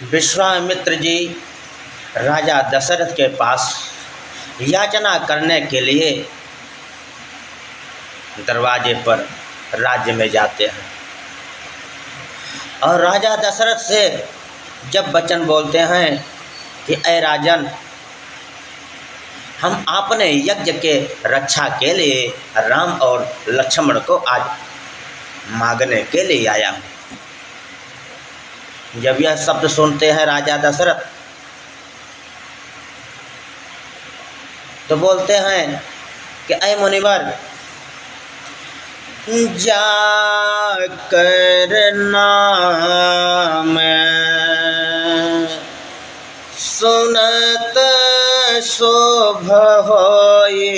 विश्वामित्र जी राजा दशरथ के पास याचना करने के लिए दरवाजे पर राज्य में जाते हैं और राजा दशरथ से जब वचन बोलते हैं कि ऐ राजन, हम अपने यज्ञ के रक्षा के लिए राम और लक्ष्मण को आज मांगने के लिए आया हूँ। जब यह शब्द सुनते हैं राजा दशरथ तो बोलते हैं कि ऐ मुनिवर, जाकर नाम सुनत शोभ होई,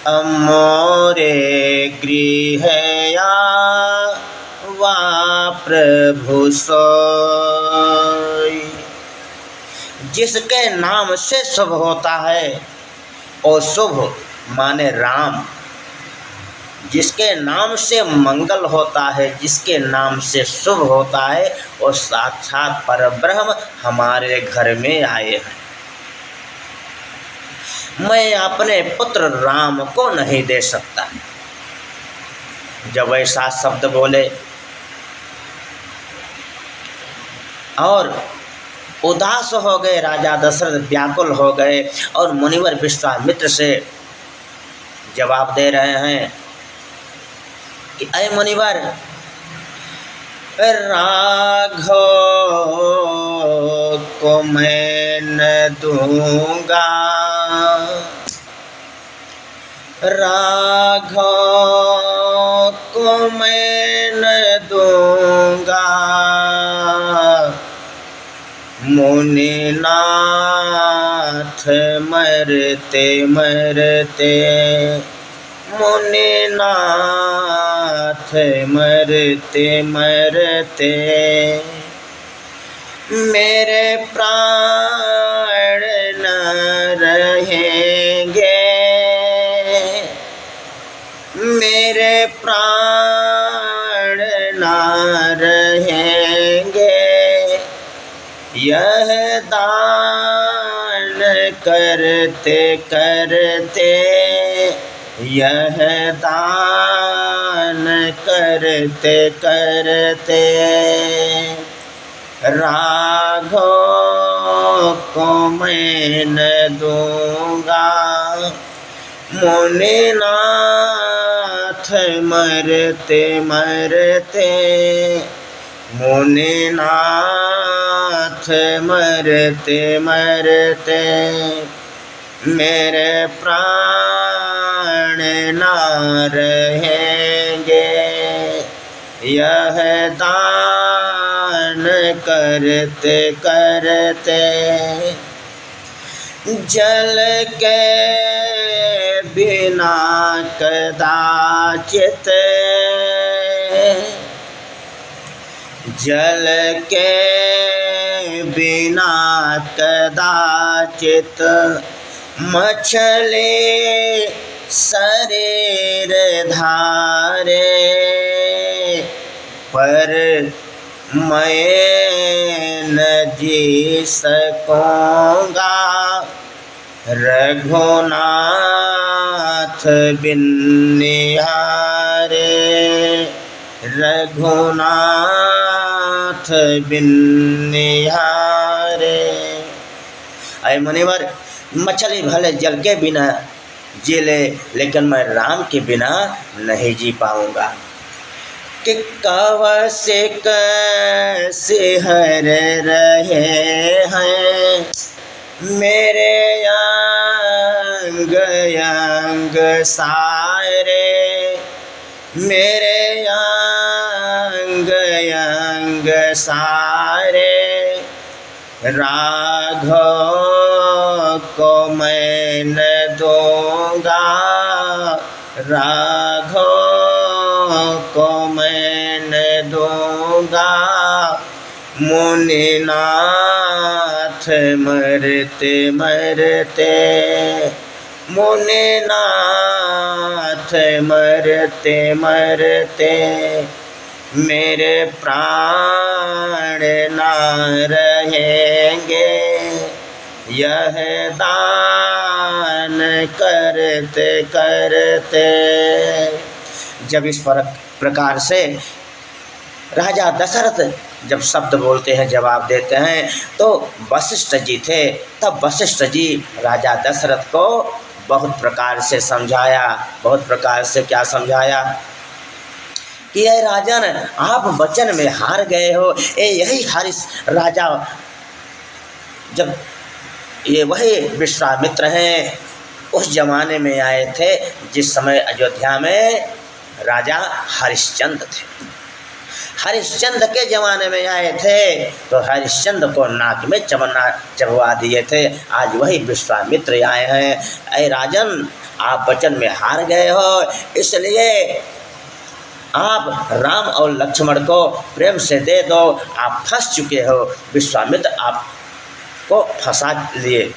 अमोरे गृह वा प्रभु सोई। जिसके नाम से शुभ होता है और शुभ माने राम, जिसके नाम से मंगल होता है, जिसके नाम से शुभ होता है, और साक्षात परब्रह्म हमारे घर में आए हैं। मैं अपने पुत्र राम को नहीं दे सकता। जब ऐसा शब्द बोले और उदास हो गए राजा दशरथ, व्याकुल हो गए और मुनिवर विश्वामित्र से जवाब दे रहे हैं कि ऐ मुनिवर, राघव को मैं न दूंगा, राघव को मैं न दूंगा, मुनिनाथ मरते मरते, मुनिनाथ मरते मरते, मेरे प्राण न रहेंगे, मेरे प्राण न रहेंगे, यह दान करते करते, यह दान करते करते, राघव को मैं न दूंगा, मुनिनाथ मरते मरते, मुनिनाथ मरते मरते, मेरे प्राण ना रहेंगे, यह दान करते करते, जल के बिना कदाचित, जल के बिना कदाचित, मछली शरीर धारे, पर मैं न जी सकूँगा, रघुनाथ बिन निहारे, रघुनाथ बिन निहारे। अय मुनिवर, मछली भले जल के बिना जी ले, लेकिन मैं राम के बिना नहीं जी पाऊंगा। कि कवसिक सिहर रहे हैं मेरे अंग अंग सारे, मेरे अंग अंग सारे, राघव को मैं न दूंगा, राघव को मैं न दूंगा, मुनिनाथ मरते मरते, मुनिनाथ मरते मरते, मेरे प्राण न रहेंगे, यह दान करते करते। जब इस प्रकार से राजा दशरथ जब शब्द बोलते हैं, जवाब देते हैं, तो वशिष्ठ जी थे। तब वशिष्ठ जी राजा दशरथ को बहुत प्रकार से समझाया। बहुत प्रकार से क्या समझाया कि ये राजन, आप वचन में हार गए हो। यही हरीश राजा, जब ये वही विश्वामित्र हैं, उस जमाने में आए थे जिस समय अयोध्या में राजा हरिश्चंद्र थे। हरिश्चंद्र के ज़माने में आए थे तो हरिश्चंद्र को नाक में चमना चबवा दिए थे। आज वही विश्वामित्र आए हैं। अरे राजन, आप वचन में हार गए हो, इसलिए आप राम और लक्ष्मण को प्रेम से दे दो। आप फंस चुके हो, विश्वामित्र आपको फंसा लिए।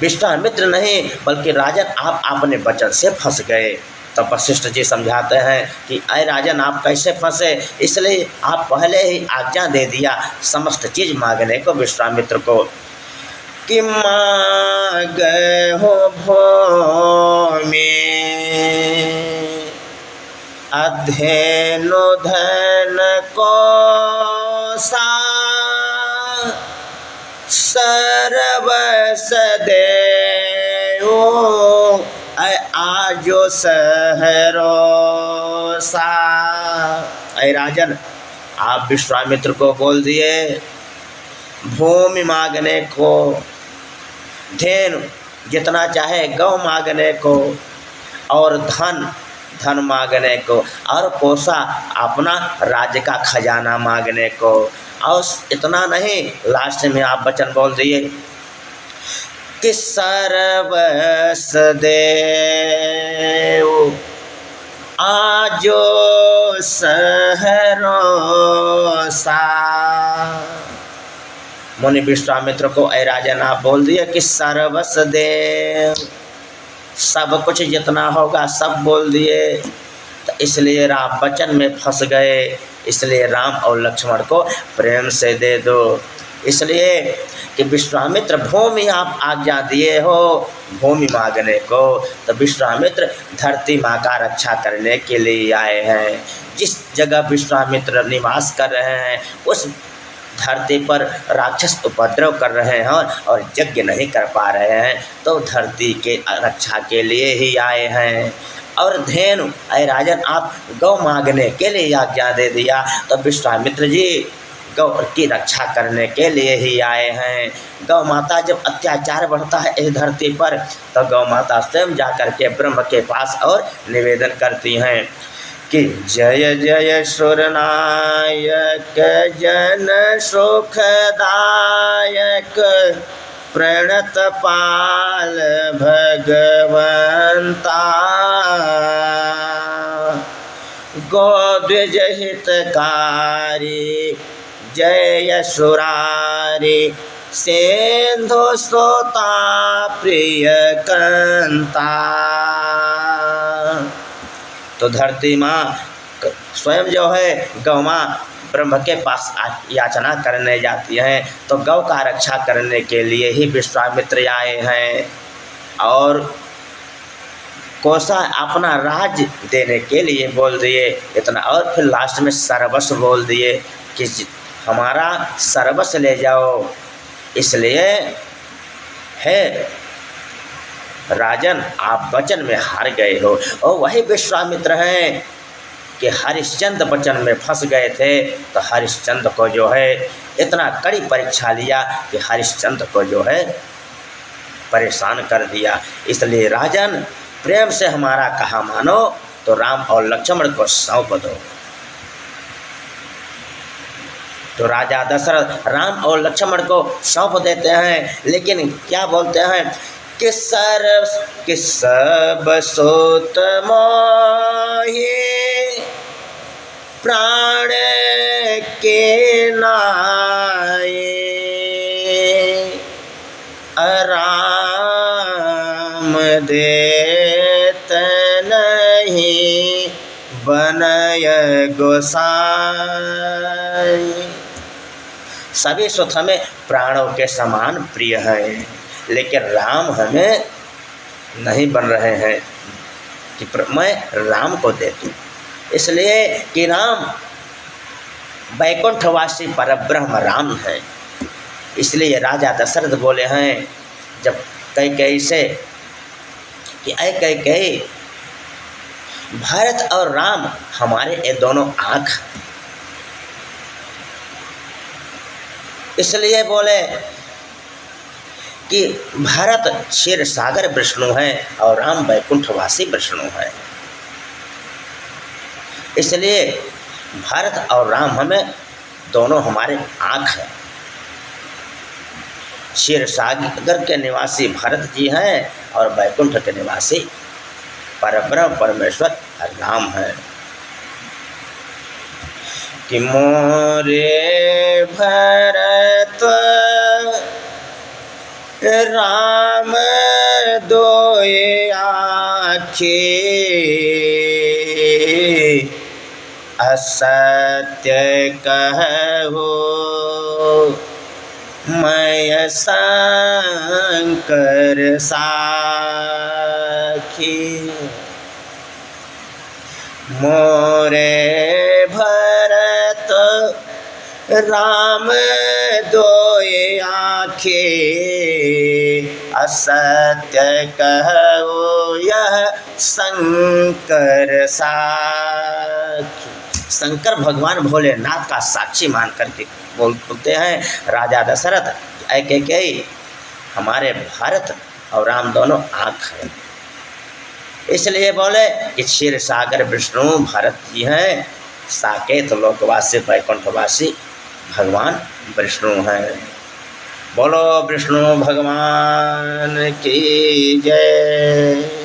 विश्वामित्र नहीं बल्कि राजन, आप अपने वचन से फंस गए। तब वशिष्ठ जी समझाते हैं कि अय राजन, आप कैसे फंसे, इसलिए आप पहले ही आज्ञा दे दिया समस्त चीज़ मांगने को विश्वामित्र को कि मांग हो भूमि अध्ययन धन को सा सर्वस देओ आजो सहरो सा। अय राजन, आप विश्वामित्र को बोल दिए भूमि मांगने को, धेनु जितना चाहे गौ मांगने को, और धन मांगने को, और कोसा अपना राज्य का खजाना मांगने को। और इतना नहीं, लास्ट में आप वचन बोल दिए कि सर्वस देओ आजो सहरो सा। मुनि विश्वामित्र को अय राजन, आप बोल दिए कि सर्वस देव, सब कुछ जितना होगा सब बोल दिए। तो इसलिए आप वचन में फंस गए, इसलिए राम और लक्ष्मण को प्रेम से दे दो। इसलिए कि विश्वामित्र भूमि आप आज्ञा दिए हो भूमि मांगने को, तो विश्वामित्र धरती माँ का रक्षा करने के लिए आए हैं। जिस जगह विश्वामित्र निवास कर रहे हैं उस धरती पर राक्षस उपद्रव कर रहे हैं और यज्ञ नहीं कर पा रहे हैं, तो धरती के रक्षा के लिए ही आए हैं। और धेनु, अय राजन, आप गौ मांगने के लिए आज्ञा दे दिया, तो विश्वामित्र जी गौ की रक्षा करने के लिए ही आए हैं। गौ माता जब अत्याचार बढ़ता है इस धरती पर, तो गौ माता स्वयं जाकर के ब्रह्म के पास और निवेदन करती हैं कि जय जय सुरनायक जन सुखदायक प्रणत पाल भगवंता गोद्विज हितकारी जय सुरारी सिंधु सोता प्रिय कंता। तो धरती माँ स्वयं जो है गौ माँ ब्रह्म के पास याचना करने जाती हैं, तो गौ का रक्षा करने के लिए ही विश्वामित्र आए हैं। और कोसा अपना राज देने के लिए बोल दिए इतना, और फिर लास्ट में सर्वस्व बोल दिए कि हमारा सर्वस्व ले जाओ। इसलिए है राजन, आप वचन में हार गए हो। और वही विश्वामित्र हैं कि हरिश्चंद्र वचन में फंस गए थे, तो हरिश्चंद्र को जो है इतना कड़ी परीक्षा लिया कि हरिश्चंद्र को जो है परेशान कर दिया। इसलिए राजन, प्रेम से हमारा कहा मानो, तो राम और लक्ष्मण को सौंप दो। तो राजा दशरथ राम और लक्ष्मण को सौंप देते हैं, लेकिन क्या बोलते हैं कि सब सोत मोहि प्राण के नाये राम देत नहीं बन चिन्मय गोसाई। सभी सुख हमें प्राणों के समान प्रिय हैं, लेकिन राम हमें नहीं बन रहे हैं कि मैं राम को दे दूँ। इसलिए कि राम वैकुंठवासी परब्रह्म राम है। इसलिए राजा दशरथ बोले हैं जब कैकेयी से कि ऐ कैकेयी, भरत और राम हमारे ये दोनों आँख हैं। इसलिए बोले कि भरत क्षीर सागर विष्णु है और राम वैकुंठवासी विष्णु है। इसलिए भरत और राम हमें दोनों हमारे आँख हैं। क्षीर सागर के निवासी भरत जी हैं और वैकुंठ के निवासी परब्रह्म परमेश्वर राम है। कि मोरे भरत राम दोए आँखे, असत्य कहु मैं शंकर साखी। मोरे भरत राम दोए आँखे, असत्य कहो यह शंकर साखी। शंकर भगवान भोलेनाथ का साक्षी मान करके बोलते हैं राजा दशरथ, ऐ कैकेयी, हमारे भरत और राम दोनों आँख हैं। इसलिए बोले कि क्षीर सागर विष्णु भरत जी हैं, साकेत लोकवासी वैकुंठवासी भगवान विष्णु हैं। बोलो विष्णु भगवान की जय।